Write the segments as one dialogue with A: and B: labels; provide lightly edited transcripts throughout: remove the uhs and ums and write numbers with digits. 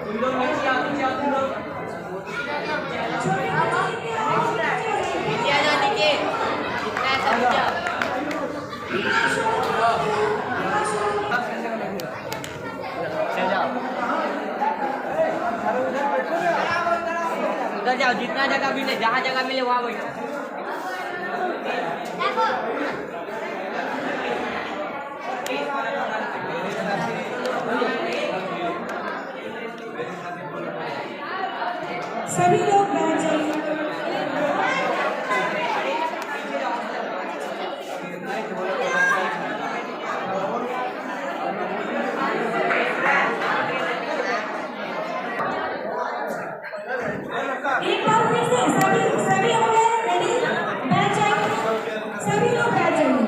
A: तुम लोग नीचे आओ, नीचे आओ तुम लोग। नीचे आ जाओ, नीचे कितना है सब नीचे आओ। उधर जाओ, जितना जगह मिले, जहाँ जगह मिले वहाँ बैठो।
B: सभी लोग बैठ जाइए। एक बार फिर से सभी हो गए रेडी, बैठ जाइए, सभी लोग बैठ जाइए।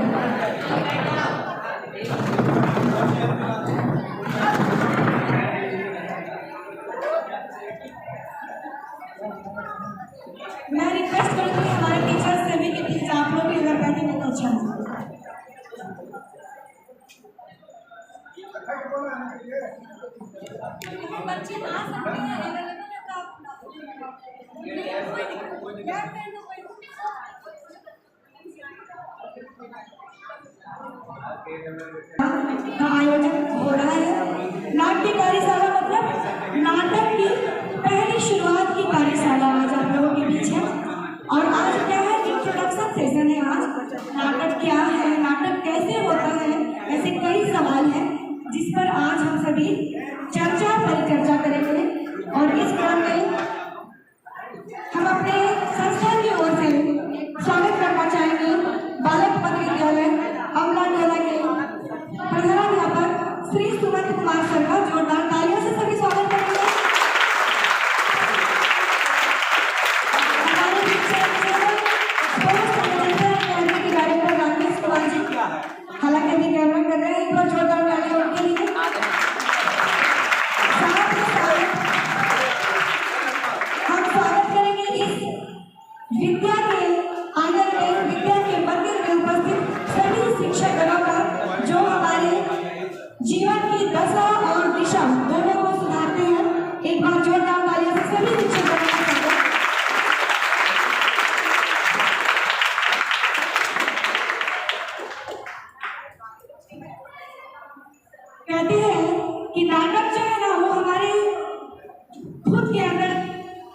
B: मैं रिक्वेस्ट करूंगी हमारे टीचर्स से भी कि प्लीज आप लोग भी अगर बैठेंगे तो अच्छा होगा। बच्चे ना सकते हैं का आयोजन हो रहा है। नाट्य कार्यशाला मतलब नाटक की पहली शुरुआत की कार्यशाला आज आप लोगों के बीच है। और आज क्या है, इंट्रोडक्शन सेशन है। आज नाटक क्या है, नाटक कैसे होता है, ऐसे कई सवाल हैं जिस पर आज हम सभी परिचर्चा करेंगे। और इस क्रम में हम अपने संस्थान की ओर से स्वागत करना चाहेंगे बालक पद विद्यालय अमला टोला के प्रधानाध्यापक श्री सुमंत कुमार सर का। जोरदार तालियों से सभी स्वागत करेंगे। हमारे डायरेक्टर राकेश कुमार जी हालांकि अभी कैमरा कर रहे हैं, एक बार जोरदार तालियां उनके लिए। हम स्वागत करेंगे इस विद्या के आंगन में, विद्या के मंदिर में उपस्थित सभी शिक्षकगणों का, जो हमारे जीवन की दशा और दिशा दोनों को सुधारते हैं। एक बार जोरदार तालियों से सभी शिक्षकगणों का कहते हैं कि नाटक जो है ना, वो हमारे खुद के अंदर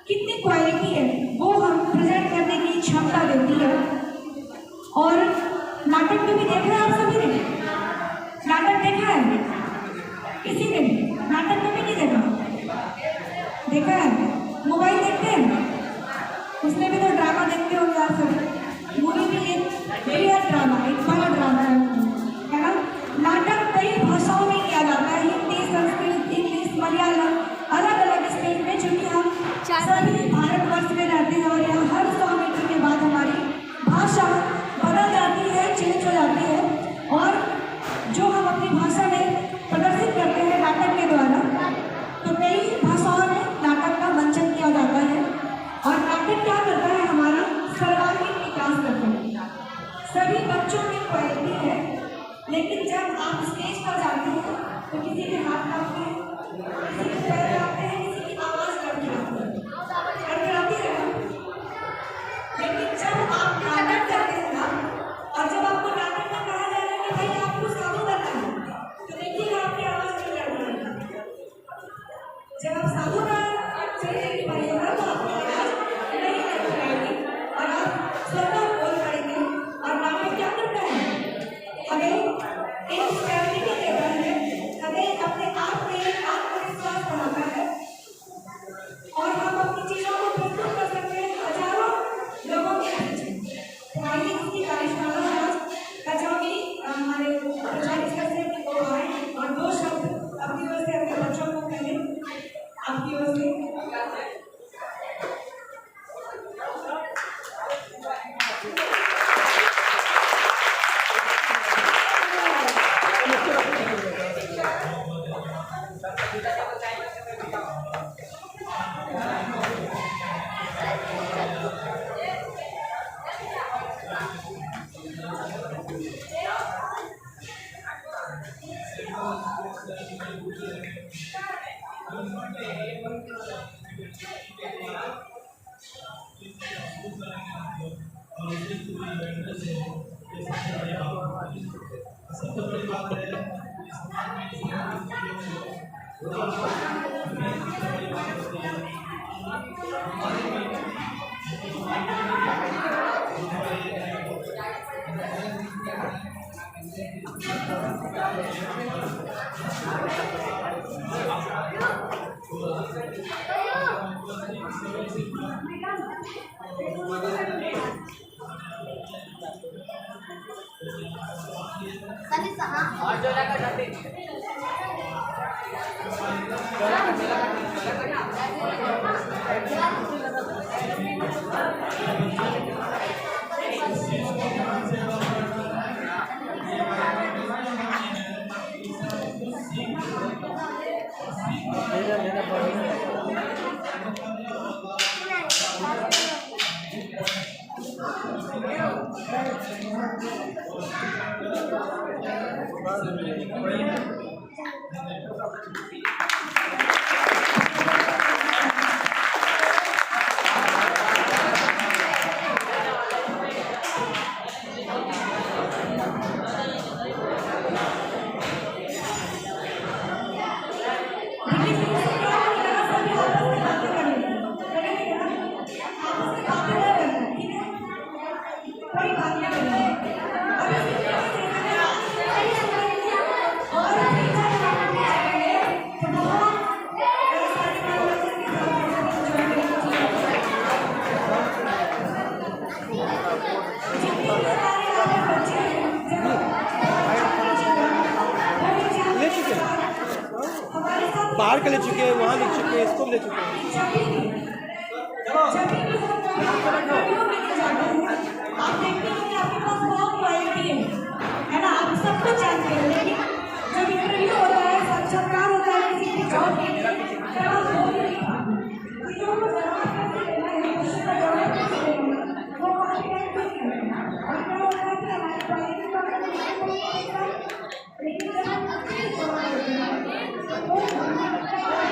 B: कितनी क्वालिटी है वो हम प्रेजेंट करने की क्षमता देती है। और नाटक में भी देख रहे हैं आप सभी ने, नाटक देखा है किसी ने? नाटक में भी नहीं देखा है? मोबाइल देखते हैं, उसमें भी तो ड्रामा देखते होंगे आप सभी। मूवी भी एक रियल ड्रामा, एक बड़ा ड्रामा है ना। नाटक कई भाषाओं में किया जाता है, हिंदी, संस्कृत, इंग्लिश, मलयालम, अलग अलग स्टेट में। चूंकि हम सभी भारतवर्ष में रहते हैं और यहाँ हर 100 मीटर के बाद हमारी भाषा बदल जाती है, चेंज हो जाती है। और जो हम अपनी भाषा में प्रदर्शित करते हैं नाटक के द्वारा, तो कई भाषाओं में नाटक का मंचन किया जाता है। और नाटक क्या करता है, हमारा सर्वांगीण विकास करता है। सभी बच्चों में क्वालिटी है, लेकिन जब आप स्टेज पर जाते हैं तो किसी के हाथ कांपते हैं, किसी के पैर कांपते हैं, किसी की आवाज कड़कड़ाती है। लेकिन जब आप नाटक करते हैं ना, और जब आपको नाटक में कहा जाएगा कि भाई आपको साधु करना है, तो देखिएगा आपकी आवाज नहीं कड़कड़ाएगी। जब आप साधु का चलेंगे भाई तो आपकी आवाज नहीं कड़कड़ाएगी और आप स्वतः बोल पड़ेंगे। और नाटक क्या करता है, हमें एक स्टेबिलिटी देता है, हमें अपने आप में आत्मविश्वास बढ़ाता है और हम अपनी चीजों को प्रस्तुत कर सकते हैं हजारों लोगों के बीच। आइए इसकी कार्यशाला का जो भी हमारे प्रचार से वो आए और 2 शब्द अपनी ओर से अपने बच्चों को कहें। आपकी ओर
C: बाहर के ले चुके हैं, वहाँ ले चुके हैं, इसको भी ले चुके हैं।
B: आप देखते हैं कि आपके पास बहुत क्वालिटी है ना, आप सब कुछ जानते हैं, लेकिन जब इंटरव्यू होता है, साक्षात्कार होता है किसी की जॉब के लिए, तब आप बोल नहीं पाते। चीजों को जवाब कैसे देना है, क्वेश्चन का जवाब कैसे देना है, वो कॉन्फिडेंस नहीं है। और क्या होता है कि हमारी क्वालिटी को अगर नहीं देखता, लेकिन जब हम अच्छे जवाब देते हैं, वो हमें लगता है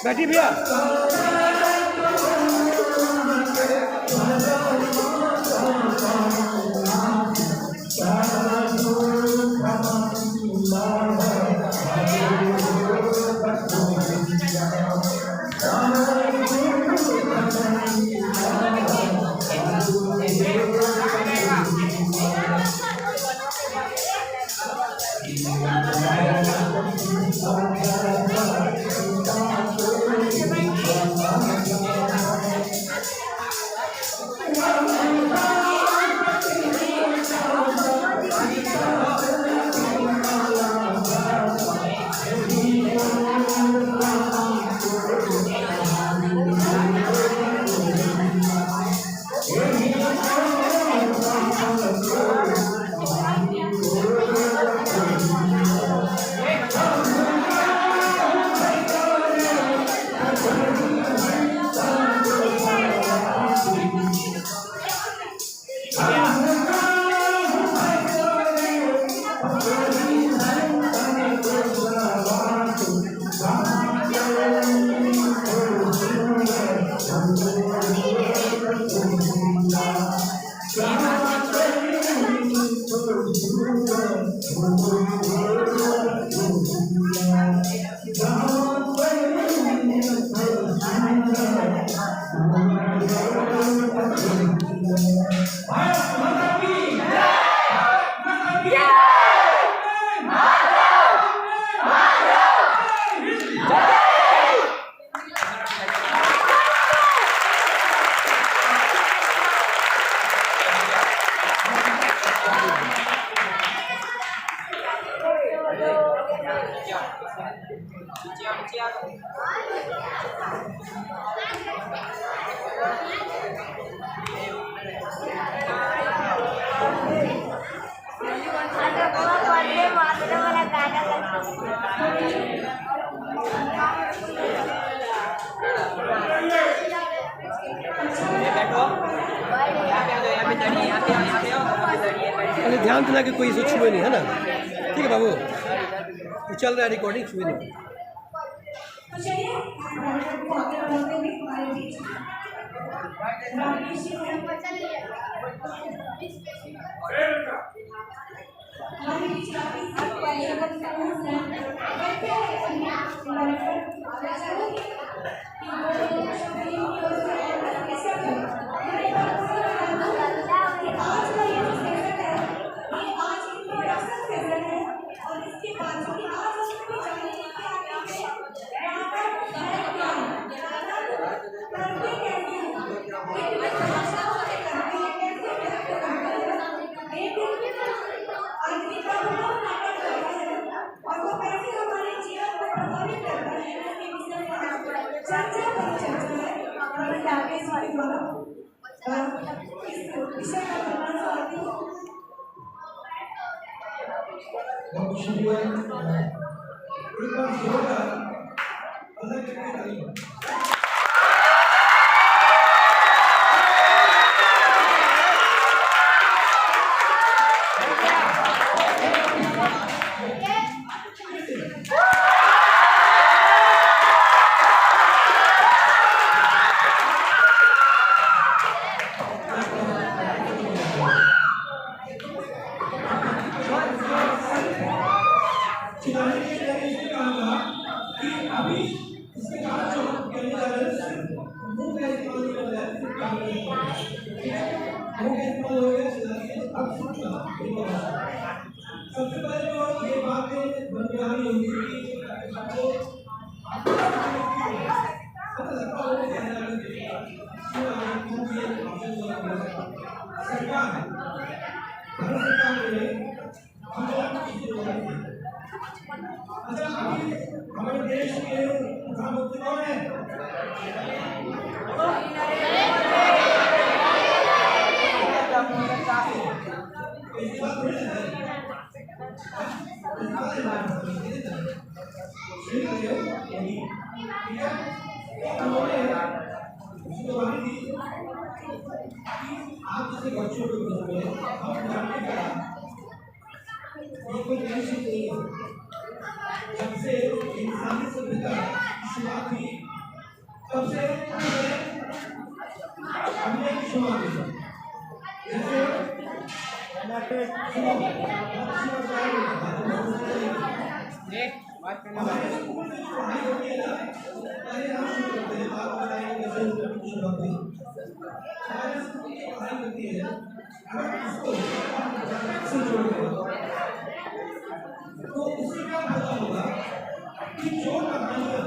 C: बैठी भैया। अरे ध्यान देना कि कोई इसे छुए नहीं, है ना? ठीक है बाबू, ये चल रहा है रिकॉर्डिंग, छुए नहीं।
B: तो चलिए हमारे बीच राकेश जी हमारे बीच सबसे पहले तो ये बात बन रही होगी हमारे देश के प्रधानमंत्री कौन है? आप जैसे बच्चों को हम जानने का ये कोई नई चीज नहीं है। जब से इंसानी सभ्यता की शुरुआत हुई तब से हमने शुरुआत की। जैसे
D: तो उससे क्या फायदा होगा कि जो कहानियां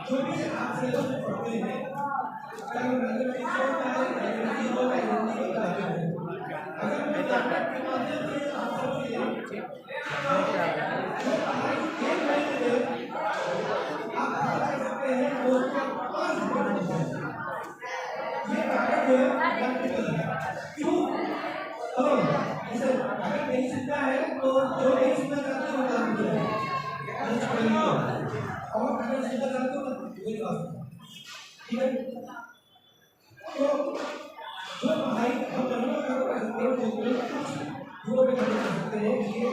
D: जो भी आपसे लोग पढ़ते हैं अगर मैं नाटक के माध्यम से आप सबसे आप कर सकते हैं वो ये नाटक क्यों इसे अगर नहीं सुनता है तो जो नहीं सुनना चाहते हो काम करो और अगर सुनना चाहते हो तो मेरी बात ठीक है तो जो भाई हम लोग कर सकते हैं जो भी कर सकते हैं ये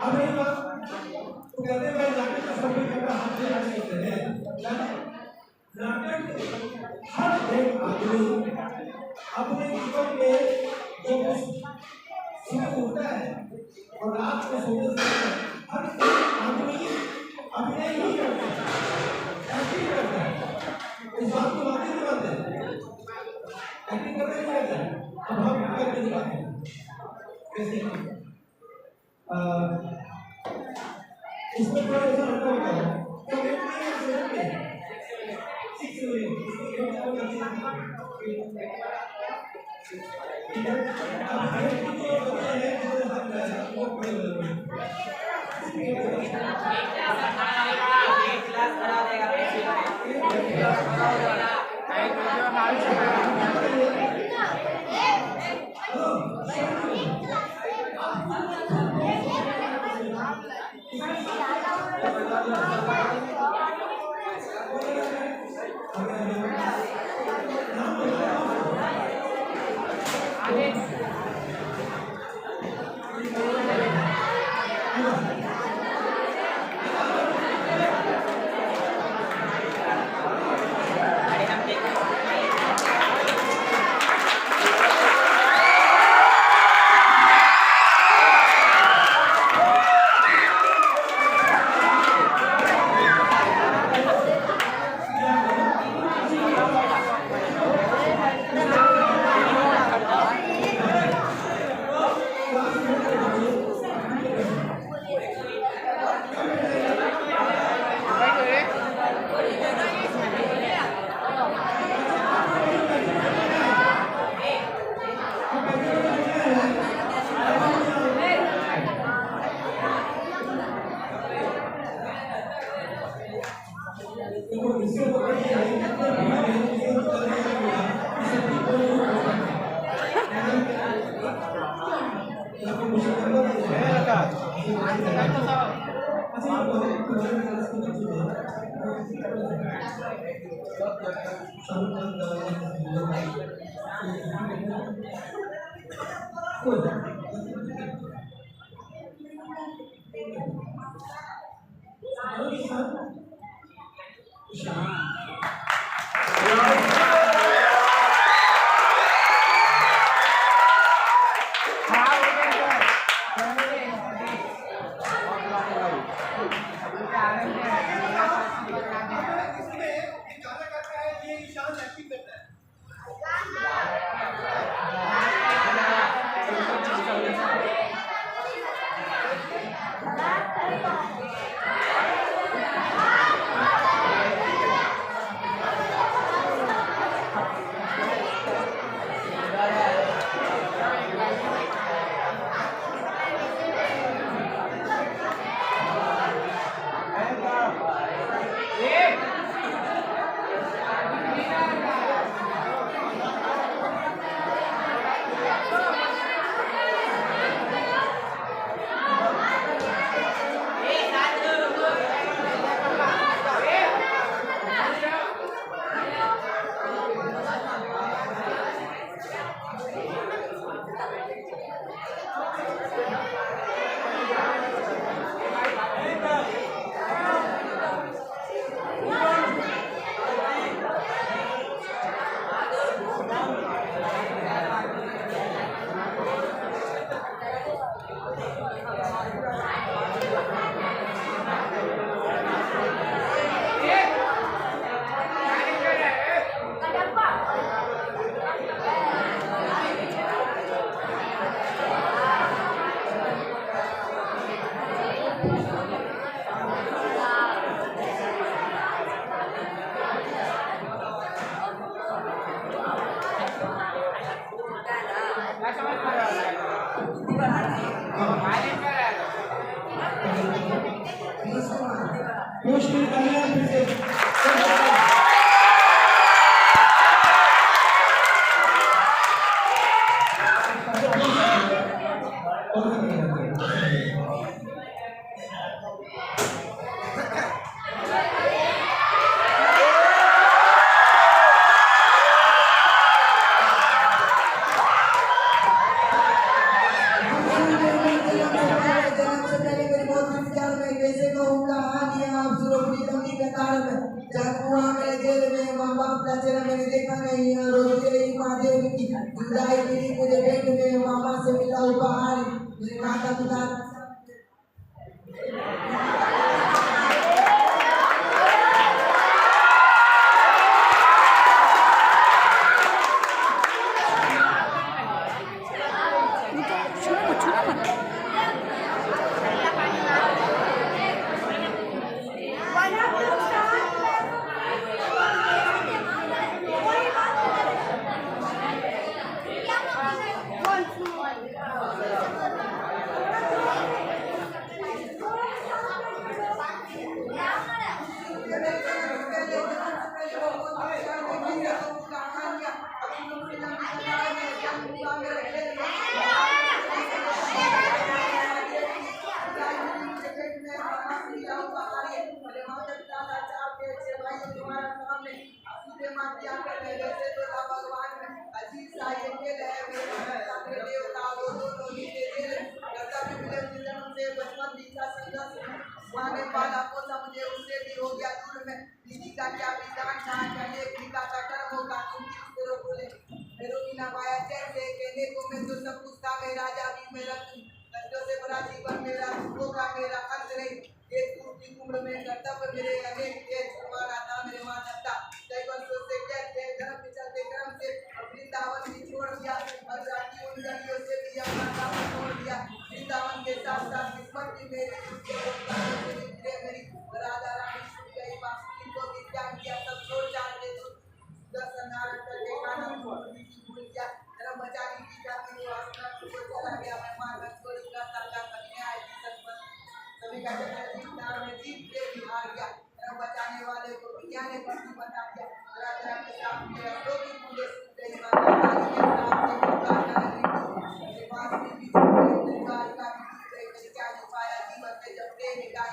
D: अब एक बात तो कहते हैं भाई नाटक का सब करना हाथ से आने होते हैं नाटक हर एक आदमी अपने जीवन में जो कुछ सुबह उठता है और रात को सोने से हर आदमी अभिनय ही करता है एक्टिंग करता है इस बात को मानते नहीं मानते एक्टिंग करते नहीं करते अब हम करके दिखाते हैं कैसे इसमें थोड़ा ऐसा होता है तो मुश्किल कर लिया फिर से मुझे बैंक में मामा से मिला उपहार मेरे माता पिता मुझे उससे भी हो गया दूर में दीदी का क्या विधान था कहने पिता का कर्म होगा तुम बोले मेरो बिना पाया कैसे कहने को मैं तो सब कुछ था मैं राजा भी मेरा कष्टों से बड़ा जीवन मेरा होगा मेरा अंत नहीं एक पूर्ति उम्र में कर्तव्य मेरे अनेक तेज छुड़वाना था मेरे मानवता कई वर्षों से कहते धर्म के चलते क्रम से वृंदावन भी छोड़ दिया और जाति उन गलियों से भी अपना काम छोड़ दिया वृंदावन के साथ साथ किस्मत भी मेरी मेरी राधा रानी छूट गई बांसुरी को भी त्याग किया सब छोड़ जाते दर्शन नारायण करके गाना भूल गया धर्म बचाने की जाति वासना को चला गया मैं मार्ग छोड़ का साला करने आए सत्पथ सभी का जीतदार में जीत के भी हार गया धर्म बचाने वाले को विज्ञान ने पति बता दिया राधा के साथ मेरा रोगी मुझे सुन गई माता रानी के साथ में पूरा करने बांसुरी भी छूट गई परिवार का भी क्या नहीं पाया जीवन में जब प्रेम गाई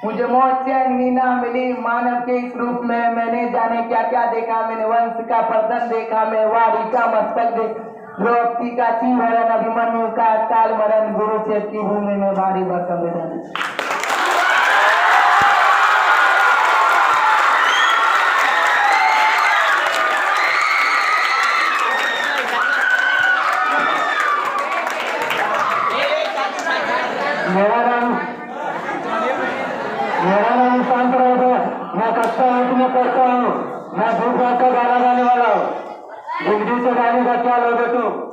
E: मुझे मौत चैन ही ना मिली मानव के इस रूप में मैंने जाने क्या क्या देखा मैंने वंश का पर्दन देखा मैं वारी का मस्तक देख द्रौपदी का चीहरण अभिमन्यु का काल मरण गुरु से की भूमि में भारी भरकम मेरा नाम शांतराज है मैं कक्षा 8 में पढ़ता हूँ मैं भूखा का गाना गाने वाला हूँ डिग्री से गाने का क्या लोगे तुम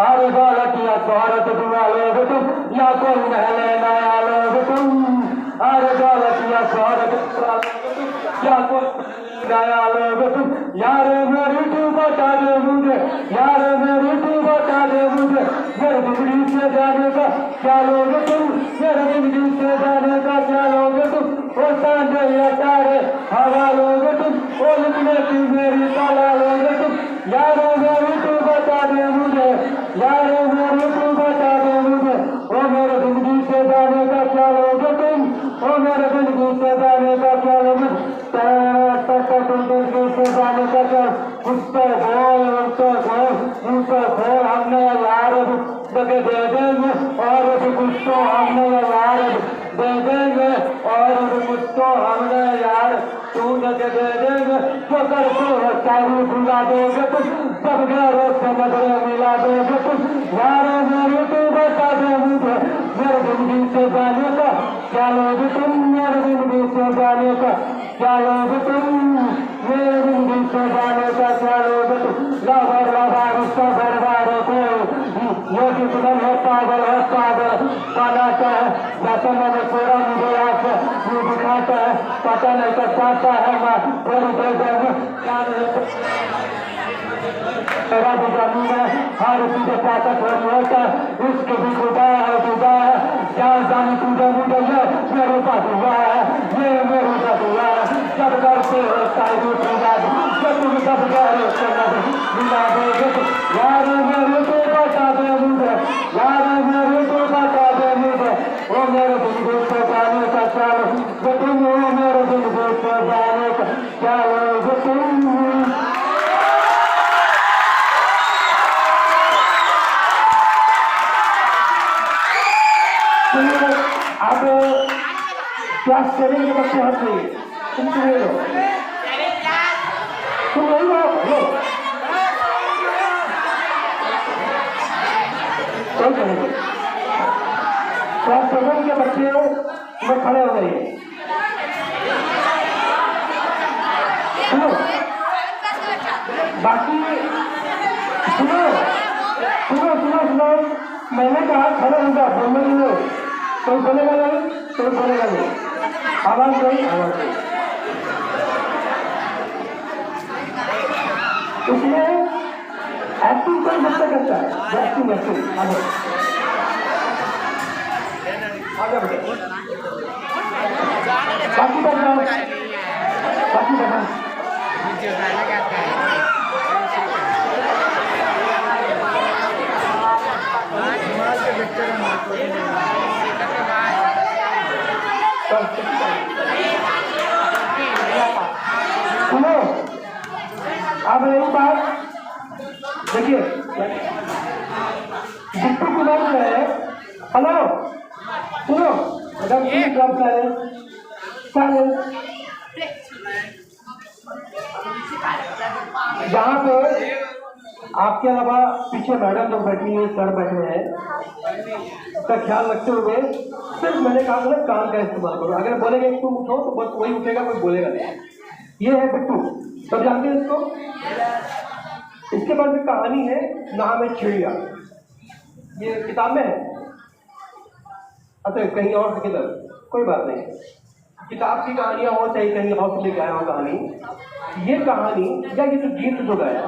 E: अरे बालकिया स्वारत दुआ लोगे तुम या कोई नहले नया लोगे तुम अरे बालकिया स्वारत दुआ लोगे तुम या कोई नया लोगे तुम यार मेरी तू बता दे मुझे यार मेरी तू बता दे मुझे मेरे डिग्री से जाने का क्या लोगे तुम मेरे डिग्री से जाने का क्या लोगे तुम ओ सांझे या तारे हवा लोगे तुम ओ लिखने की मेरी ताला लोगे तुम यार मेरी तू बता दे मुझे यार मेरी तू बता दे मुझे ओ मेरे जिंदगी से जाने का क्या लोगे तुम ओ मेरे जिंदगी से जाने का क्या लोगे से जाने का क्या उसको बोल हमने यार दे देंगे और कुछ तो हमने यार दे देंगे और कुछ तो हमने यार तू दे देंगे तो कर तो चारू भुला दोगे तुम सब घरों से नजरे मिला दोगे तुम यार मेरे तू बता दे मुझे मेरे जिंदगी से जाने का क्या लोगे तुम मेरे जिंदगी से जाने का क्या लोगे तुम मेरे जिंदगी से जाने का क्या लोगे तुम लाभार लाभार उसका बर्बाद को ये कितना है पागल बनाता है जैसे मैंने पूरा मुझे आपसे ये दिखाता है पता नहीं कर पाता है मैं थोड़ी देर और तुझे पाता थोड़ी होता उसके भी खुदा है खुदा क्या जानी तुझे मुझे मेरे पास हुआ ये मेरे साथ हुआ जब करते हो साइड पूजा जब तुम सब गए मिला दे यार मेरे को बता दे मुझे यार मेरे को बता दे मुझे वो मेरे दिल को जाने का चाल वो तुम मेरे दिल को जाने का चाल तुम अब क्लास 7 के बच्चे हट गए तुम नहीं हो तुम नहीं हो क्लास 7 के बच्चे में खड़े हो गए सुनो बाकी सुनो सुनो सुनो सुनो मैंने कहा खड़े होगा बोलने दो कोई बोलेगा नहीं कोई बोलेगा नहीं आवाज नहीं आवाज नहीं इसलिए एक्टिंग कोई बच्चा करता है एक्टिंग एक्टिंग आगे बढ़े बाकी बताओ बाकी बताओ सुनो अब रही बात देखिए बिट्टू कुमार जो है हेलो सुनो मैडम ड्रॉप करें यहाँ पे आपके अलावा पीछे मैडम लोग बैठी है सर बैठे हैं उसका ख्याल रखते हुए सिर्फ मैंने कहा था कान का इस्तेमाल करो अगर बोलेंगे तुम उठो तो बस वही उठेगा कोई बोलेगा नहीं ये है बिट्टू सब जानते हैं इसको इसके बाद में कहानी है नाम है चिड़िया ये किताब में है अच्छा कहीं और से किधर कोई बात नहीं किताब की कहानियां और चाहिए कहीं और से लेके आया हो कहानी ये कहानी या ये जो गीत जो गाया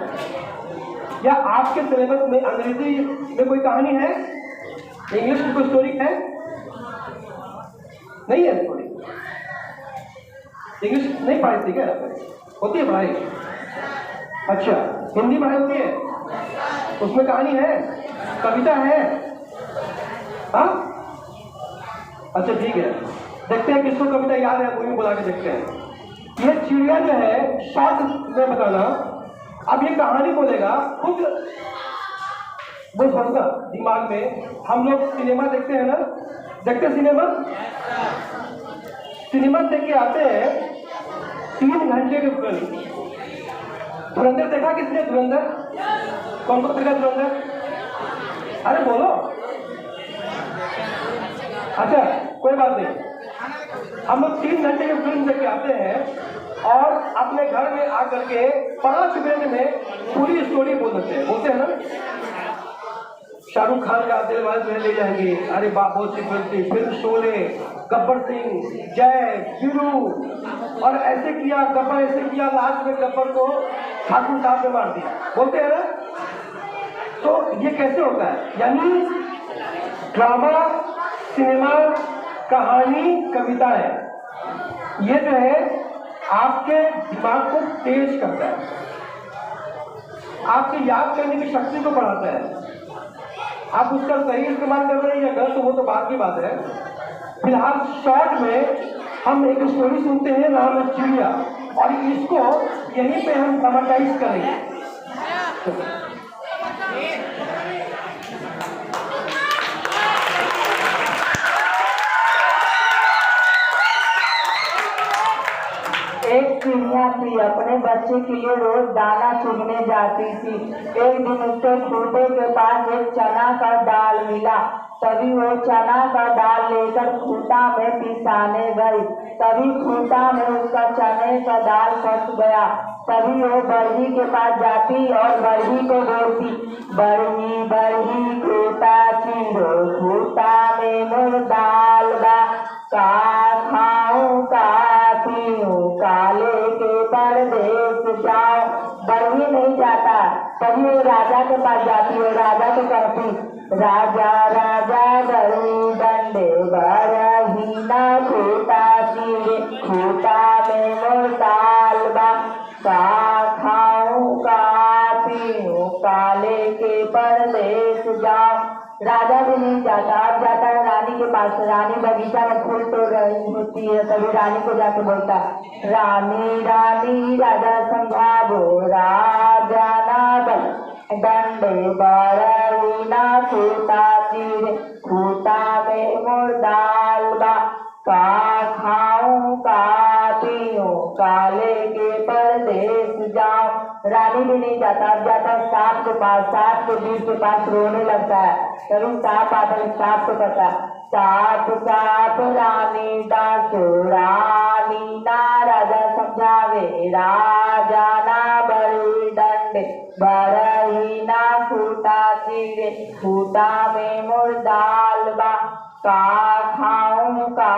E: या आपके सिलेबस में अंग्रेजी में कोई कहानी है इंग्लिश में कोई स्टोरी है नहीं है स्टोरी इंग्लिश नहीं पढ़ाई थी क्या होती है पढ़ाई अच्छा हिंदी पढ़ाई होती है उसमें कहानी है कविता है हाँ अच्छा ठीक है देखते हैं किसको कविता याद है वही बुला के देखते हैं ये चिड़िया जो है शॉर्ट में बताना अब ये कहानी बोलेगा खुद वो समझा दिमाग में हम लोग सिनेमा देखते हैं ना देखते सिनेमा देख के आते हैं 3 घंटे के फिल्म धुरंधर देखा किसने धुरंधर कौन कौन देखा धुरंधर अरे बोलो अच्छा कोई बात नहीं हम लोग 3 घंटे की फिल्म देख के आते हैं और अपने घर में आकर के 5 मिनट में पूरी स्टोरी बोल देते हैं बोलते हैं ना शाहरुख खान का दिलवाले दुल्हनिया ले जाएंगे अरे बाबू सी फिल्म फिर शोले गब्बर सिंह जय वीरू और ऐसे किया गब्बर ऐसे किया लास्ट में गब्बर को ठाकुर साहब ने मार दिया बोलते हैं ना तो ये कैसे होता है यानी ड्रामा सिनेमा कहानी कविता है ये जो है आपके दिमाग को तेज करता है आपके याद करने की शक्ति को बढ़ाता है आप उसका सही इस्तेमाल कर रहे हैं या गलत वो तो बात की बात है फिलहाल शॉर्ट में हम एक स्टोरी सुनते हैं नाम है चिड़िया और इसको यहीं पे हम ड्रामाटाइज करेंगे
F: एक चिड़िया थी अपने बच्चे के लिए रोज दाना चुगने जाती थी एक दिन उसके खूंटे के पास एक चना का दाल मिला तभी वो चना का दाल लेकर खूंटा में पिसाने गई तभी खूंटा में उसका चने का दाल फंस गया तभी वो बरही के पास जाती और बरही को बोलती बरही बरही खूंटा चीरो खूंटा में मोर दाल बा का खाऊं का पीऊं काले के परदेश जाऊं। बढ़ ही नहीं जाता, तभी वो राजा के पास जाती है, राजा को कहती, राजा राजा बड़ी डंडे बरही ना खूटा चीरे, खूटा में मोर दाल बा, का खाऊं का पीऊं काले के परदेश जाऊं। राजा भी नहीं जाता, अब जाता है रानी के पास। रानी बगीचा में फूल तोड़ रही होती है, तभी रानी को जाके बोलता, रानी रानी राजा समझाबो, राजा ना बल डंडे बरही ना खूटा चीरे, खूटा में मोर दाल बा, का खाऊं का पीऊं काले के परदेश जाऊं। रानी भी नहीं जाता, अब जाता है सांप के पास। सांप के बीच के पास रोने लगता है, तभी सांप आता है, सांप को कहता, सांप सांप रानी डांटो, रानी ना राजा समझावे, राजा ना बड़ी डंडे बरही ना खूटा चीरे, खूटा में मोर दाल बा, का खाऊं का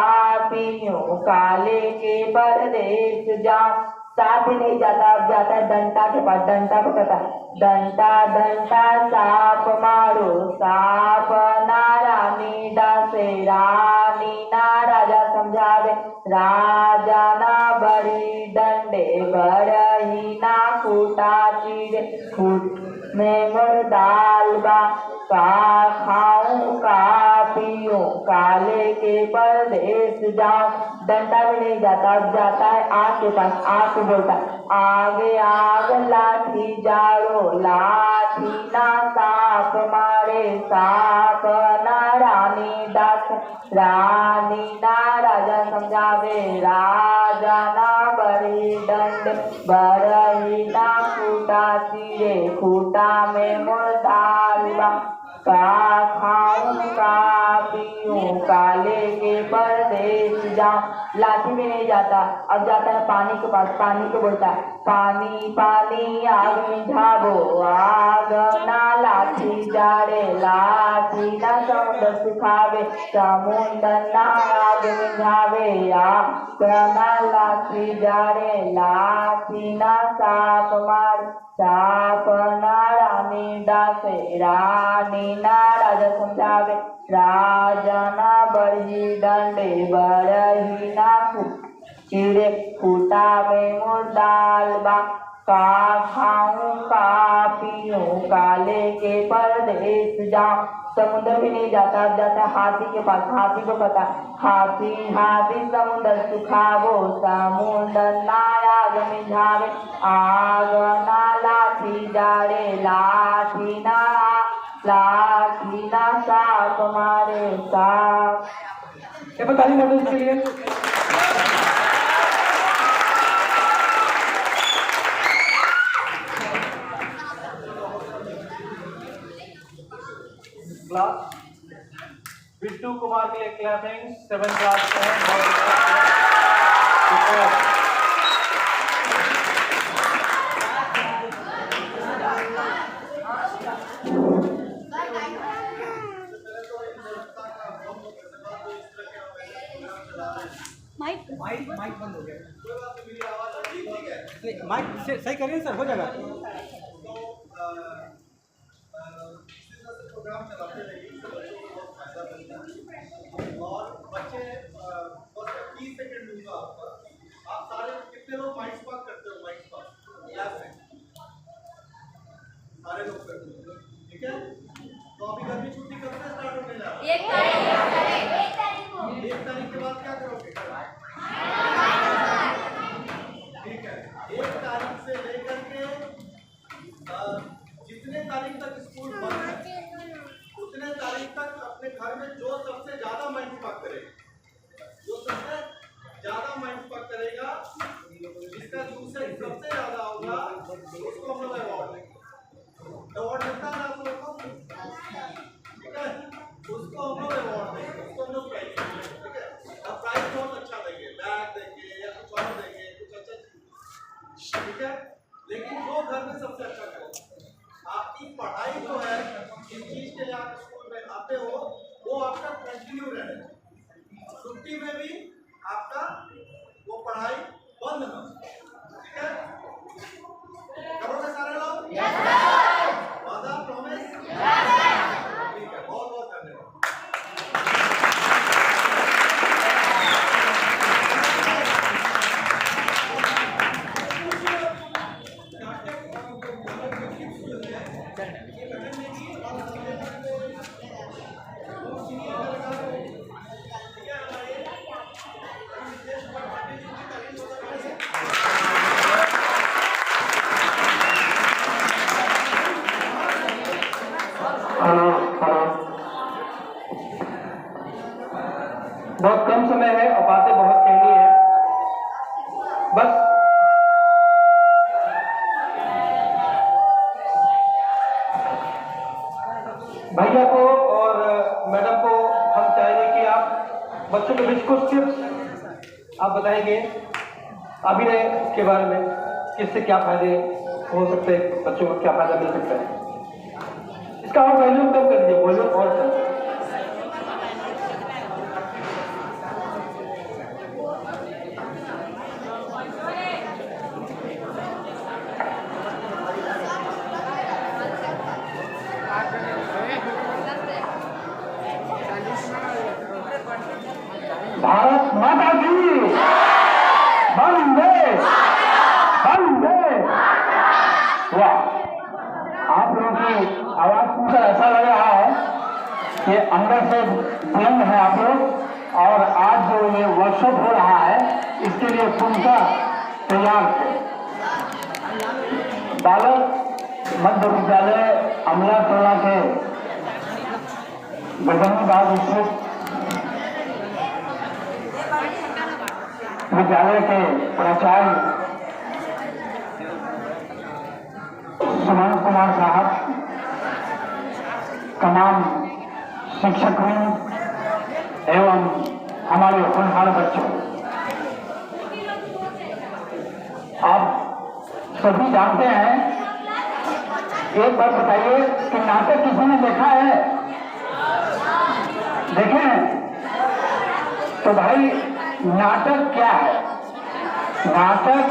F: पीऊं काले के परदेश जाऊं। सांप भी नहीं जाता, अब जाता है डंटा के पास। डंटा को कहता, डंटा डंटा सांप मारो, सांप ना रानी डांसे, रानी ना राजा समझावे, राजा ना बड़ी डंडे बरही ना खूटा चीरे, खूट में मोर दाल बा, का खाऊं का पीऊं काले के परदेश जाऊं। डंडा भी नहीं जाता, अब जाता है आग के पास। आग को बोलता, आगे आग लाठी जाड़ो, लाठी ना सांप मारे, सांप ना रानी डांस, रानी ना राजा समझावे, राजा ना बड़ी डंड बरही ना खूटा चीरे, खूटा में मोर दाल बा, का खाऊं का पीऊं काले के परदेश जाऊं। लाठी में नहीं जाता, अब जाता है पानी के पास। पानी को बोलता, पानी पानी आग मिझाबो, आग ना लाठी जाड़े, लाठी ना समुद्र सुखावे, समुद्र ना आग मिझावे, आग ना लाठी जाड़े, लाठी ना सांप मारे, सांप ना रानी डांसे, रानी ना राजा समझावे, राजा ना बड़ी डंडे बरही ना चीरे, खूटा में मोर दाल बा, का खाऊं का पीऊं काले के परदेश जाऊं। समुद्र भी नहीं जाता, अब जाता है हाथी के पास। हाथी को पता, हाथी हाथी समुद्र सुखावो, समुद्र ना आग मिझावे, आग ना लाठी जाड़े, लाठी ना सांप मारे, सांप।
C: एक बार ताली मारो इसके लिए।
G: क्लास बिट्टू कुमार के लिए क्लैपिंग 7 क्लास में है।
C: माइक बंद हो गया। माइक सही करिए सर, हो जाएगा।
D: प्रोग्राम चलाते रहिए, और बच्चे बस 30 सेकंड दूंगा आपका। आप सारे कितने लोग माइंड स्पार्क करते हो? माइंड स्पार्क क्लास में सारे लोग करते हो, ठीक है? तो अभी गर्मी छुट्टी कब से स्टार्ट होने जा रहा है? 1 तारीख के बाद क्या करोगे? ठीक है, 1 तारीख से लेकर के जितने तारीख तक स्कूल बंद है, उतने तारीख तक अपने घर में जो सबसे ज्यादा माइंड स्पार्क करेगा, जो सबसे ज्यादा माइंड स्पार्क करेगा, जिसका यूसेज सबसे ज्यादा होगा, उसको हम लोग अवार्ड देंगे। अवार्ड मिलता है ना आप लोगों को, ठीक है? उसको हम लोग अवार्ड देंगे, उसको हम लोग प्राइज देंगे, ठीक है? अब प्राइज बहुत अच्छा देंगे, बैग देंगे या कुछ और देंगे, कुछ अच्छा चीज, ठीक है? लेकिन जो घर में सबसे अच्छा करेगा, आपकी पढ़ाई जो है, जिस चीज के लिए आप स्कूल में आते हो, वो आपका कंटिन्यू रहना चाहिए। छुट्टी में भी आपका वो पढ़ाई
C: भैया को और मैडम को हम चाहेंगे कि आप बच्चों के बीच कुछ टिप्स आप बताएंगे अभिनय के बारे में, किससे क्या फायदे हो सकते हैं, बच्चों को क्या फायदा मिल सकता है। इसका और वॉल्यूम कम कर दीजिए, वॉल्यूम और कम।
E: भारत माता की वंदे वंदे। वाह, आप लोगों की आवाज सुनकर ऐसा लग रहा है कि अंदर से बुलंद है आप लोग, और आज जो ये वर्कशॉप हो रहा है इसके लिए सुनकर तैयार थे। बालक मध्य विद्यालय अमला टोला के गजनीबाग स्थित विद्यालय के प्राचार्य सुमन कुमार साहब, तमाम शिक्षकगण एवं हमारे होनहार बच्चों, आप सभी जानते हैं, एक बार बताइए कि नाटक किसी ने देखा है? देखे हैं? तो भाई नाटक क्या है? नाटक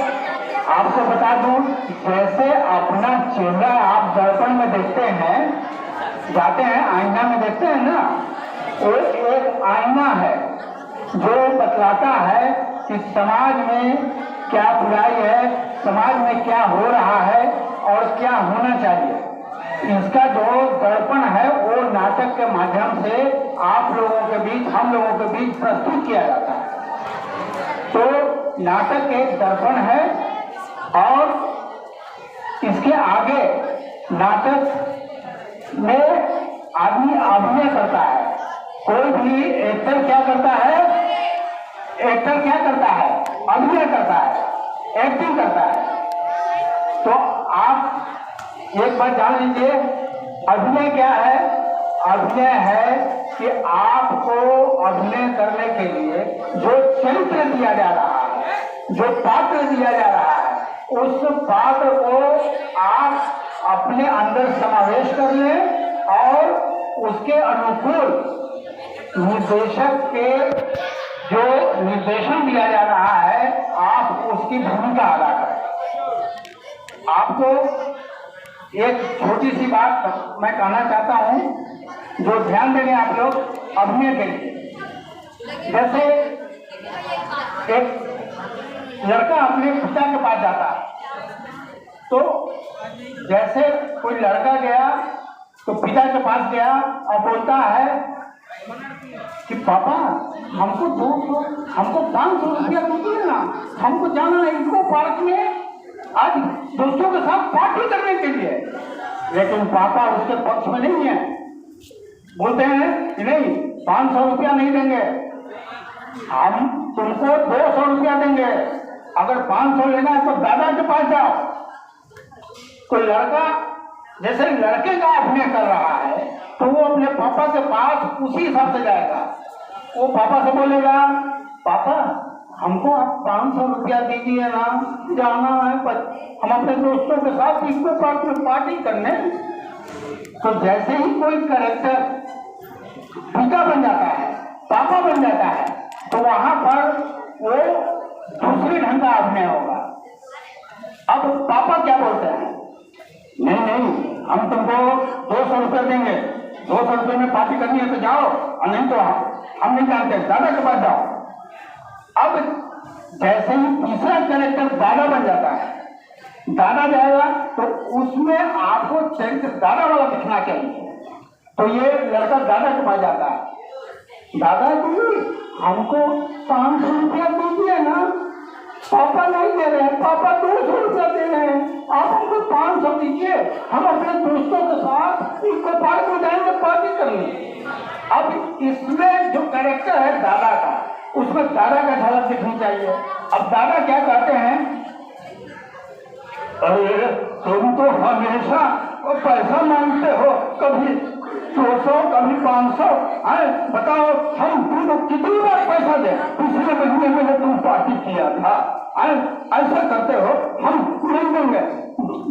E: आपको बता दूं, जैसे अपना चेहरा आप दर्पण में देखते हैं, जाते हैं आईना में देखते हैं ना, वो एक आईना है जो बतलाता है कि समाज में क्या बुराई है, समाज में क्या हो रहा है और क्या होना चाहिए। इसका जो दर्पण है वो नाटक के माध्यम से आप लोगों के बीच, हम लोगों के बीच प्रस्तुत किया जाता है। तो नाटक एक दर्पण है, और इसके आगे नाटक में आदमी अभिनय करता है। कोई भी एक्टर क्या करता है? एक्टर क्या करता है? अभिनय करता है, एक्टिंग करता है। तो आप एक बात जान लीजिए, अभिनय क्या है? अभिनय है कि आपको अभिनय करने के लिए जो चरित्र दिया जा रहा है, जो पात्र दिया जा रहा है, उस पात्र को आप अपने अंदर समावेश कर लें और उसके अनुकूल निर्देशक के जो निर्देशन दिया जा रहा है, आप उसकी भूमिका अदा करें। आपको एक छोटी सी बात मैं कहना चाहता हूं, जो ध्यान देंगे आप लोग अभिनय के लिए। जैसे एक लड़का अपने पिता के पास जाता है, तो जैसे कोई लड़का गया तो पिता के पास गया और बोलता है कि पापा हमको 500 रुपया दीजिए ना, हमको जाना है इनको पार्क में आज दोस्तों के साथ पार्टी करने के लिए। लेकिन पापा उसके पक्ष में नहीं है, बोलते हैं कि नहीं 500 रुपया नहीं देंगे, हम तुमको 200 रुपया देंगे, अगर 500 लेना है तो दादा के पास जाओ। तो लड़का जैसे लड़के का अभिनय कर रहा है तो वो अपने पापा के पास उसी हिसाब से जाएगा। वो पापा से बोलेगा पापा हमको आप 500 रुपया दीजिए ना, जाना है हम अपने दोस्तों के साथ इसको पार्क में पार्टी करने। तो जैसे ही कोई कैरेक्टर पिता बन जाता है, पापा बन जाता है, तो वहां पर वो दूसरे ढंग का अभिनय होगा। अब पापा क्या बोलते हैं? नहीं हम तुमको 200 रुपया देंगे, 200 रुपये में पार्टी करनी है तो जाओ, और नहीं तो हम नहीं जानते, दादा के पास जाओ। अब जैसे ही तीसरा कैरेक्टर दादा बन जाता है, दादा जाएगा तो उसमें आपको चरित्र दादा वाला दिखना चाहिए। तो ये लड़का दादा के पास जाता है, दादा जी हमको 500 रुपया दीजिए ना, पापा नहीं दे रहे हैं, पापा 200 रुपया दे रहे हैं, आप हमको 500 दीजिए, हम अपने दोस्तों के साथ इनको पार्क में जाएंगे, पार्टी करेंगे। अब इसमें जो कैरेक्टर है दादा का, उसमें दादा का झलक दिखनी चाहिए। अब दादा क्या कहते हैं? अरे तुम तो हमेशा पैसा मांगते हो, कभी 200 कभी 500 है। बताओ हम तुमको कितनी बार पैसा दें? पिछले महीने में तुम पार्टी किया था, ऐसा करते हो, हम नहीं देंगे,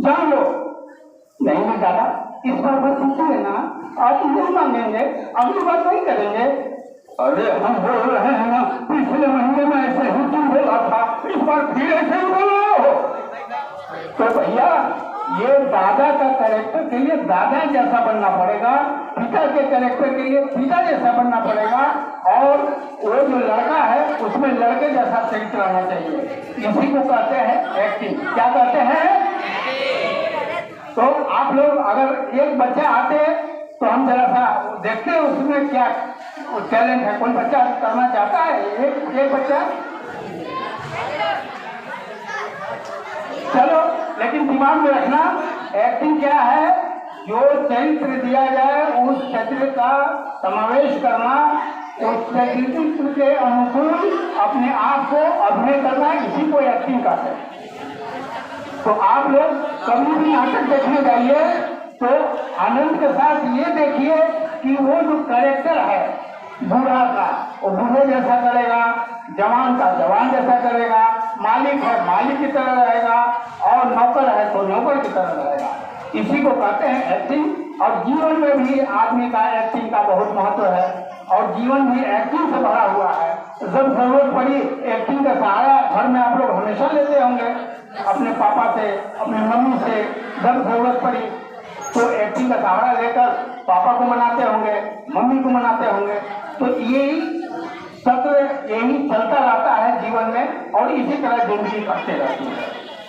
E: जान लो। नहीं नहीं दादा, इस बार बस इसी है ना, आज नहीं मांगेंगे, अगली बार नहीं करेंगे। अरे हम बोल रहे हैं ना, पिछले महीने में ऐसे ही तुम बोला था, इस बार फिर ऐसे ही बोलो। तो भैया ये दादा का कैरेक्टर के लिए दादा जैसा बनना पड़ेगा, पिता के कैरेक्टर के लिए पिता जैसा बनना पड़ेगा, और वो जो लड़का है उसमें लड़के जैसा चरित्र रहना चाहिए। इसी को कहते हैं एक्टिंग। क्या कहते हैं? तो आप लोग अगर एक बच्चा आते तो हम जरा सा देखते हैं उसमें क्या टैलेंट है। कोई बच्चा करना चाहता है? एक बच्चा, चलो। लेकिन दिमाग में रखना, एक्टिंग क्या है? जो चरित्र दिया जाए उस चरित्र का समावेश करना, उस चरित्र के अनुकूल अपने आप को अभिनय करना, इसी को एक्टिंग कहते हैं। तो आप लोग कभी भी नाटक देखने जाइए तो आनंद के साथ ये देखिए कि वो जो कैरेक्टर है बूढ़ा का वो बूढ़े जैसा करेगा, जवान का जवान जैसा करेगा, मालिक है मालिक की तरह रहेगा, और नौकर है तो नौकर की तरह रहेगा। इसी को कहते हैं एक्टिंग। और जीवन में भी आदमी का एक्टिंग का बहुत महत्व है, और जीवन भी एक्टिंग से भरा हुआ है। जब जरूरत पड़ी एक्टिंग का सहारा घर में आप लोग हमेशा लेते होंगे, अपने पापा से, अपने मम्मी से। जब जरूरत पड़ी तो एक्टिंग का सहारा लेकर पापा को मनाते होंगे, मम्मी को मनाते होंगे। तो यही सत्र यही चलता रहता है जीवन में, और इसी तरह जिंदगी करते रहती है।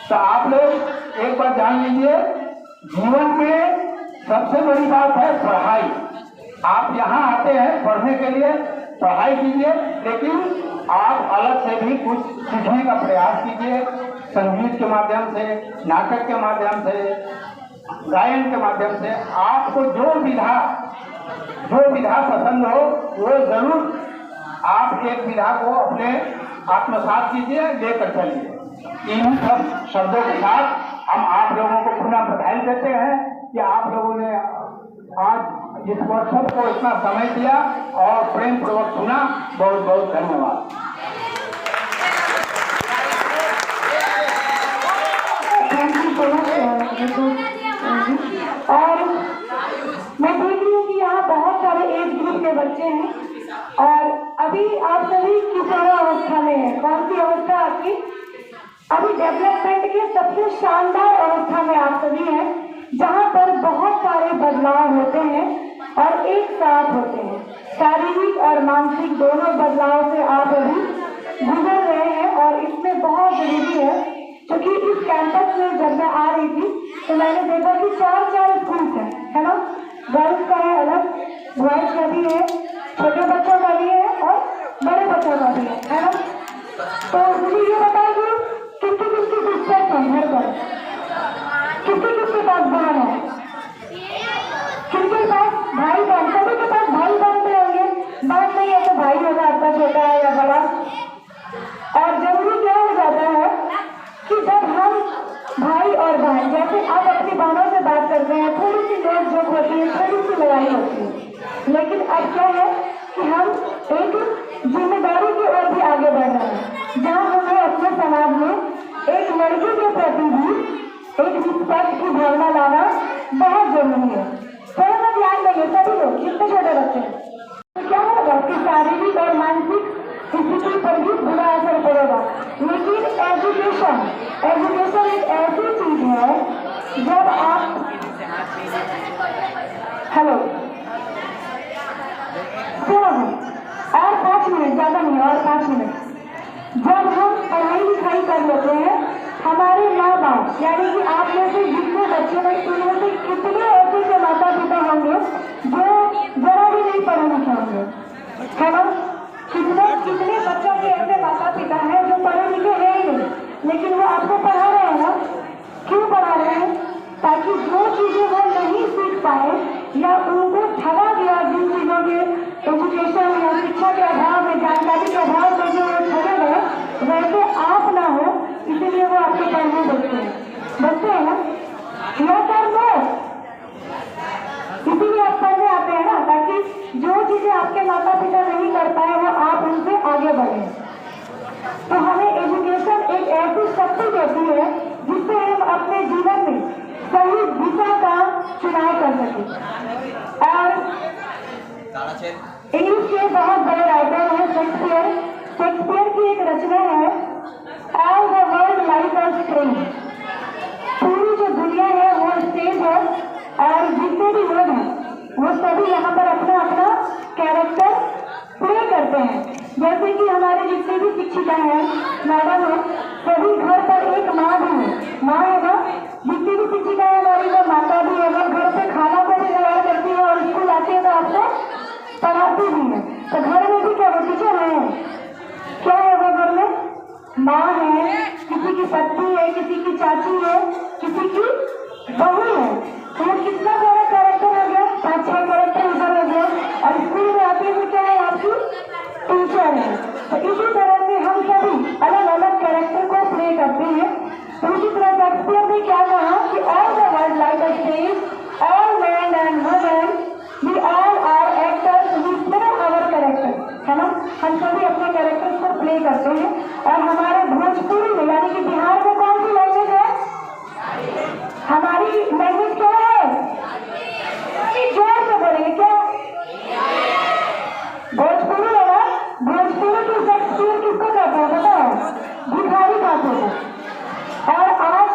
E: तो आप लोग एक बार जान लीजिए, जीवन में सबसे बड़ी बात है पढ़ाई। आप यहाँ आते हैं पढ़ने के लिए, पढ़ाई कीजिए, लेकिन आप अलग से भी कुछ सीखने का प्रयास कीजिए। संगीत के माध्यम से, नाटक के माध्यम से, गायन के माध्यम से। आपको जो विधा पसंद हो वो जरूर आप एक विधा को अपने आत्मसात कीजिए, लेकर चलिए। इन सब शब्दों के साथ हम आप लोगों को पुनः बधाई देते हैं कि आप लोगों ने आज इस वर्कशॉप को इतना समय दिया और प्रेम पूर्वक सुना। बहुत बहुत धन्यवाद।
B: और मैं देख रही हूँ कि यहाँ बहुत सारे एज ग्रुप के बच्चे हैं, और अभी आप सभी किशोरावस्था में हैं। कौन सी अवस्था आपकी? अभी डेवलपमेंट के सबसे शानदार अवस्था में आप सभी हैं, जहाँ पर बहुत सारे बदलाव होते हैं और एक साथ होते हैं। शारीरिक और मानसिक दोनों बदलाव से आप अभी गुजर रहे हैं, और इसमें बहुत जरूरी है, क्योंकि इस कैंपस में जब मैं आ रही थी तो मैंने देखा कि 4 स्कूल है ना। गर्ल्स का है अलग, बॉयज का भी है, छोटे बच्चों का भी है और बड़े बच्चों का भी है ना। तो मुझे ये बताइए किसकी सिस्टर है घर पर, किसके पास बहन है, किसके पास भाई बहन? सभी के पास भाई बहन होंगे। बहन नहीं है तो भाई होगा, आपका छोटा है या बड़ा। और जरूरी क्या हो जाता है कि जब हम भाई और बहन, जैसे आप अपनी बहनों से बात करते हैं, थोड़ी सी नोक झोंक होती है, थोड़ी सी लड़ाई होती है, लेकिन अब क्या है कि हम एक जिम्मेदारी की ओर भी आगे बढ़ रहे हैं, जहाँ हमें अपने समाज में एक लड़की के प्रति भी एक रिस्पेक्ट की भावना लाना बहुत जरूरी है। थोड़ा सा ध्यान देंगे सभी लोग, जितने छोटे बच्चे हैं। तो क्या होगा कि शारीरिक और मानसिक स्थिति पर भी बुरा असर पड़ेगा। लेकिन एजुकेशन एक ऐसी चीज है, जब आप हेलो और 5 मिनट, ज्यादा नहीं, और 5 मिनट। जब हम पढ़ाई लिखाई कर लेते हैं, हमारे माँ बाप यानी कि आप में से जितने बच्चे हैं, उनमें से कितने ऐसे माता पिता होंगे जो जरा भी नहीं पढ़े लिखे होंगे, है ना। कितने बच्चों के ऐसे माता पिता हैं जो पढ़े लिखे हैं ही नहीं, लेकिन वो आपको पढ़ा रहे हैं ना। क्यों पढ़ा रहे हैं? ताकि जो चीजें वो नहीं सीख पाए या उनको ठगा गया, जिन चीजों के एजुकेशन या शिक्षा के अभाव में, जानकारी के अभाव में जो ठगे गए, वैसे आप ना हो, इसीलिए वो आपको पढ़ने बचते हैं ना। या सर वो इसीलिए आप पढ़ने आते
F: जो चीजें आपके माता पिता नहीं कर पाए वो आप उनसे आगे बढ़े। तो हमें एजुकेशन एक ऐसी शक्ति देती है जिससे हम अपने जीवन में सही दिशा का चुनाव कर सकें। और इंग्लिश के बहुत बड़े राइटर हैं शेक्सपियर की एक रचना है all the world like a stage. पूरी जो दुनिया है वो स्टेज है और जितने भी लोग हैं वो सभी यहाँ पर अपना अपना कैरेक्टर प्ले करते हैं। जैसे कि हमारे जितने भी शिक्षिका हैं, मैडम है, सभी घर पर एक माँ भी है, माँ है ना, जितनी भी शिक्षिका है हमारी वो माता भी है, वो घर पे खाना को भी तैयार करती है और स्कूल आती है तो आपको पढ़ाती भी है। तो घर में भी क्या वो टीचर है, क्या है वो घर में माँ है, किसी की पत्नी है, किसी की चाची है, किसी की बहू है। तो वो कितना बड़ा कैरेक्टर हो गया, 5-6 कैरेक्टर इधर हो गया और स्कूल में आते हुए क्या है आपकी टीचर है। तो इसी तरह से हम सभी अलग अलग कैरेक्टर को प्ले करते हैं। तो इसी तरह शेक्सपियर ने क्या कहा कि all the world like a stage, all man and women, we all are actors, we play our character, है ना। हम सभी अपने कैरेक्टर्स को प्ले करते हैं। और हमारे भोजपुरी में यानी कि बिहार में कौन सी लैंग्वेज है, हमारी लैंग्वेज क्या है, जोर से बोलेंगे क्या, भोजपुरी है ना। भोजपुरी की शेक्सपियर किसको कहते हैं पता है, भिखारी ठाकुर को। और आज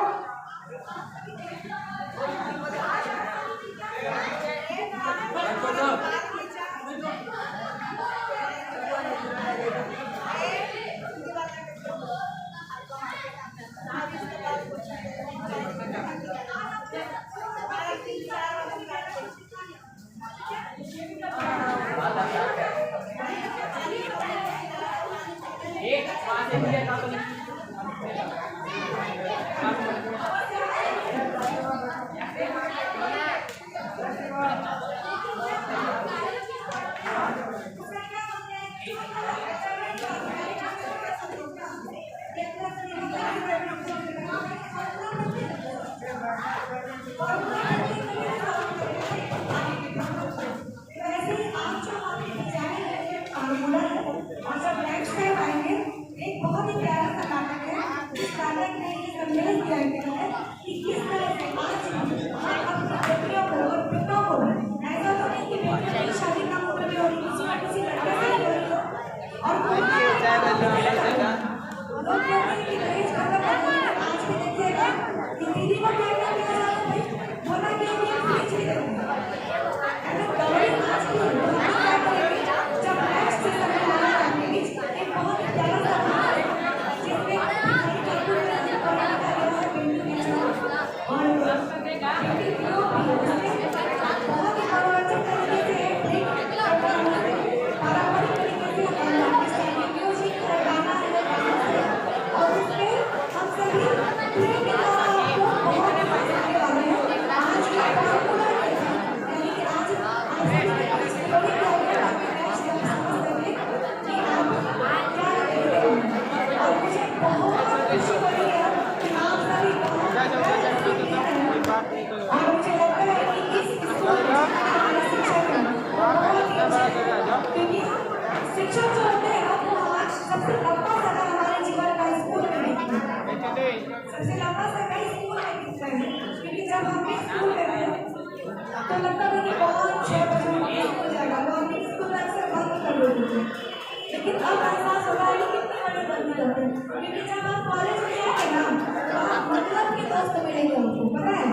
F: लेकिन अब एहसास हो रहा है कि कितनी बड़ी गलती करते हैं, क्योंकि जब आप कॉलेज में जाएंगे ना तो आप मतलब के दोस्त मिलेंगे उनको, पता है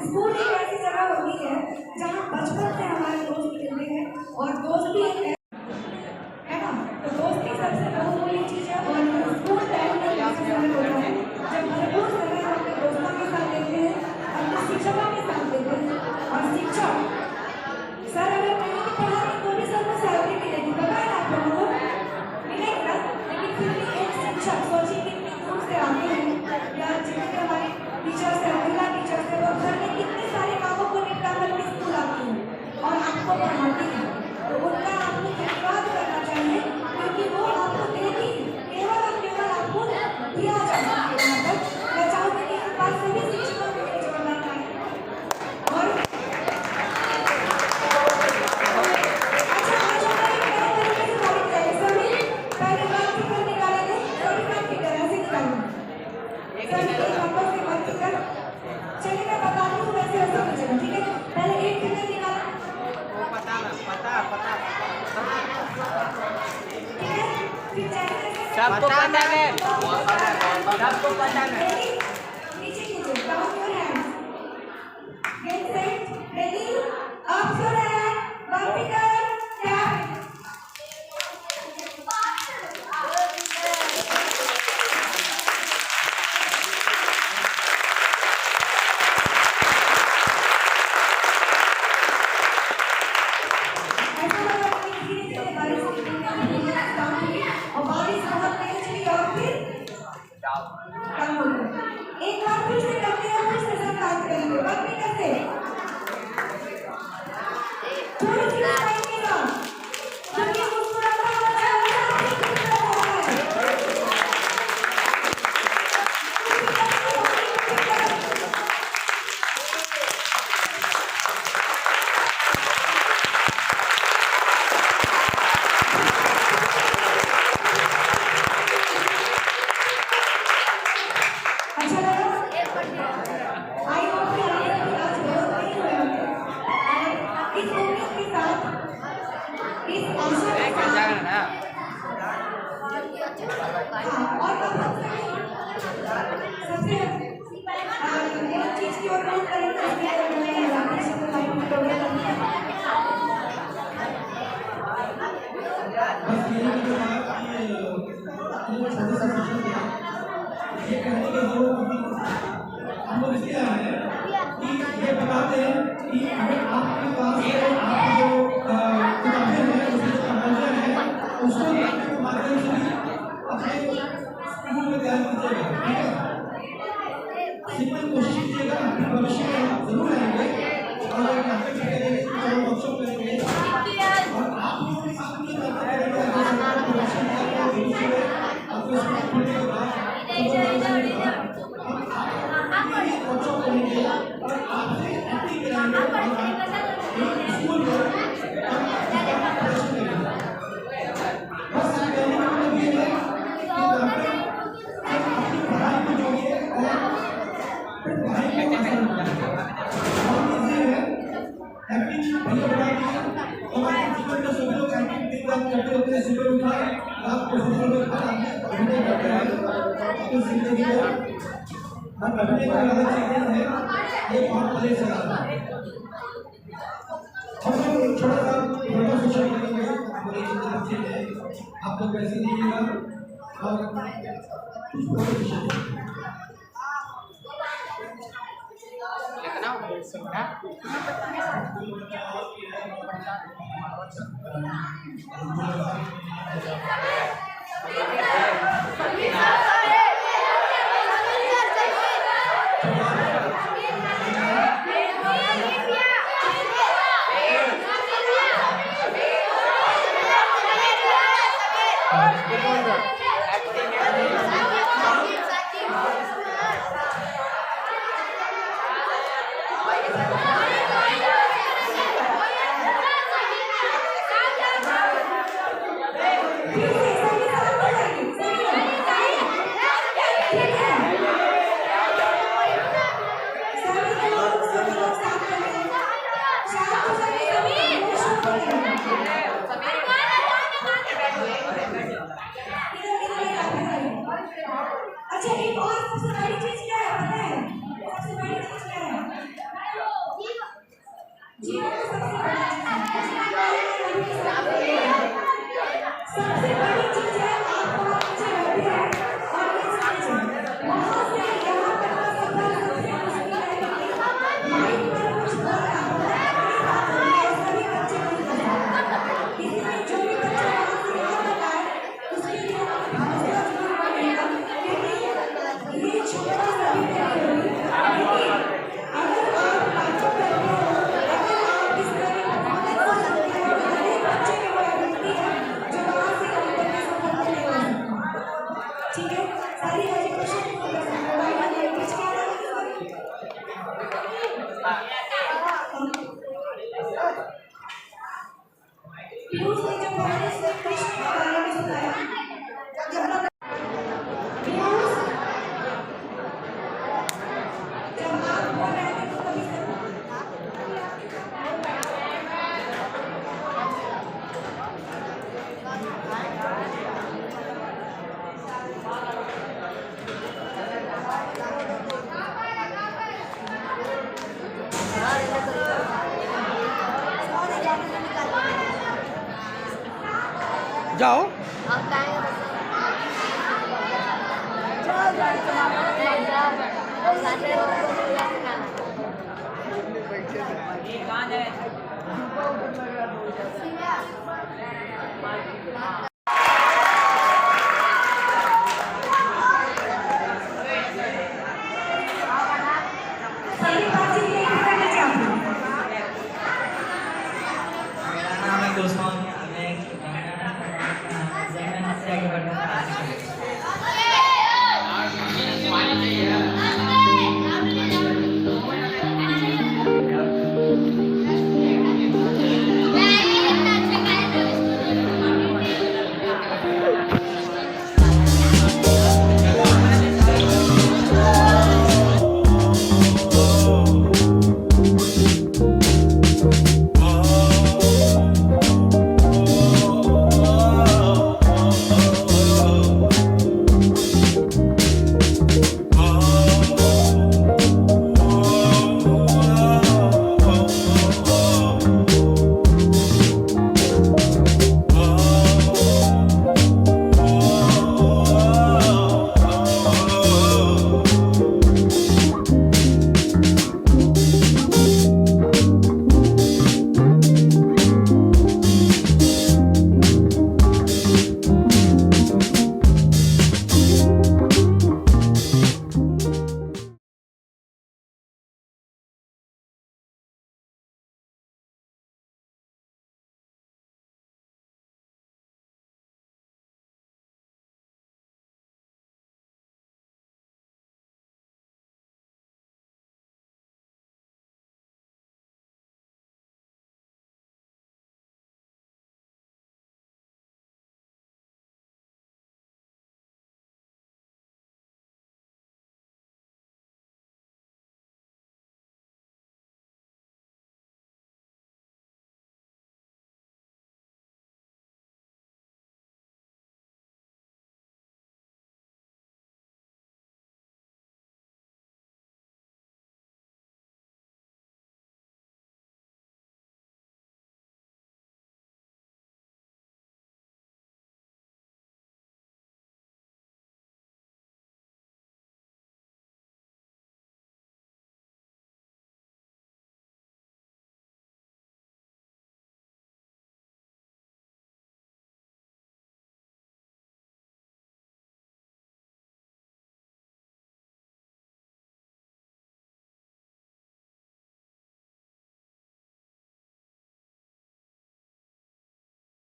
F: स्कूल एक ऐसी जगह होती है जहाँ बचपन से हमारे दोस्त मिलते हैं और दोस्त भी है ना। तो दोस्ती सबसे बहुमूल्य चीज़ है और स्कूल टाइम में होता है जब भरपूर समय अपने दोस्तों के साथ देते हैं, अपने शिक्षकों के साथ देते हैं। और शिक्षक सर अगर कहीं भी पढ़ा तो भी सर को सैलरी मिलेगी, पता है आप लोगों को मिलेगी ना। लेकिन फिर भी एक शिक्षक सोचिए कितनी दूर से आते हैं या जितने हमारे टीचर्स हैं, महिला टीचर्स हैं, वो घर में कितने सारे कामों को निपटा करके स्कूल आती हैं और आपको पढ़ाती हैं। तो उनका आपको
A: सबको पता है, सबको पता है।
B: नीचे कीजिए, down your hands. Get set, ready, up your hand, vertical, tap. ऐसा लगा कि धीरे-धीरे बारिश की बूंदें स्टार्ट हुई और बारिश बहुत तेज हुई और फिर कम हो गई। एक बार फिर से करते हैं, फिर से स्टार्ट करेंगे, वर्टिकल से थोड़ी सी स्टाइल के साथ, क्योंकि मुस्कुराता हुआ चेहरा आपकी खूबसूरत होता है। अच्छा लगा? आई होप कि आपको आज बहुत नहीं हुआ है। इस उम्मीद के साथ, इस आशा के साथ, हाँ, और अब हम सबसे एक चीज की ओर नोट करेंगे, इसके बारे में राकेश को लाइव में प्रोग्राम करना है।
D: बस ये है कि ये छोटा सा सेशन है, ये कहने की जरूरत नहीं है। हम लोग इसलिए आए हैं कि ये बताते हैं कि अगर आपके पास आपकी जो किताबें हैं, उसकी जो कहानियाँ हैं, उसको लिखने के माध्यम से भी अपने स्कूल में तैयार कीजिएगा, ठीक है? सिंपल कोशिश कीजिएगा, अपने भविष्य में आप जरूर आएंगे और नाटक करेंगे, वर्कशॉप करेंगे और आप लोग के साथ भी नाटक करेंगे। अपने स्कूल खुलने के बाद वर्कशॉप करेंगे और आपसे एक्टिंग कराएंगे और स्कूल में प्रदर्शन करेंगे। बस कहने का मतलब ये है कि अपनी पढ़ाई को जोड़िए और पढ़ाई को आसान बनाइए। बहुत ईजी है, एक्टिंग भैया बता दिए। हमारे जीवन में सभी लोग एक्टिंग दिन रात करते होते हैं, सुबह उठा रात को सोने में अभिनय करते हैं अपनी जिंदगी में। हम अभिनय का अलग चीजें हैं, ये बहुत पहले चला था। हम लोग एक छोटा सा फोटो सेशन करेंगे हमारे बच्चे में, आप लोग वैसे दीजिएगा और कुछ फोटो सेशन
B: अच्छा, एक और सबसे बड़ी चीज क्या है पता है? सबसे बड़ी चीज क्या है? जीवन में सबसे बड़ी चीज है आपको पीछे बैठे हैं और ये स्टेज है। वहाँ से यहाँ तक का सफर सबसे मुश्किल है, माइक पर कुछ बोल रहा है, सभी बच्चे नहीं कर सकते। इसलिए जो भी बच्चा यहाँ से यहाँ तक आए, उसके लिए हौसला जरूर बढ़ेगा, क्योंकि ये छोटा सा भी नहीं होगी। लेकिन अगर आप बातों करते हो, अगर आप इस तरह की परफॉर्मेंस करते हैं, तो हर एक बच्चे में वो एबिलिटी है जो वहाँ से कभी करके सफल नहीं हो सकता। ठीक है, सारी एजुकेशन कुछ क्या है पीयूष ने जो कहानी श्री कृष्ण के बारे में सुनाया, पीयूष जब आप बोल रहे थे तो कभी
C: जाओ
A: कहाँ जाए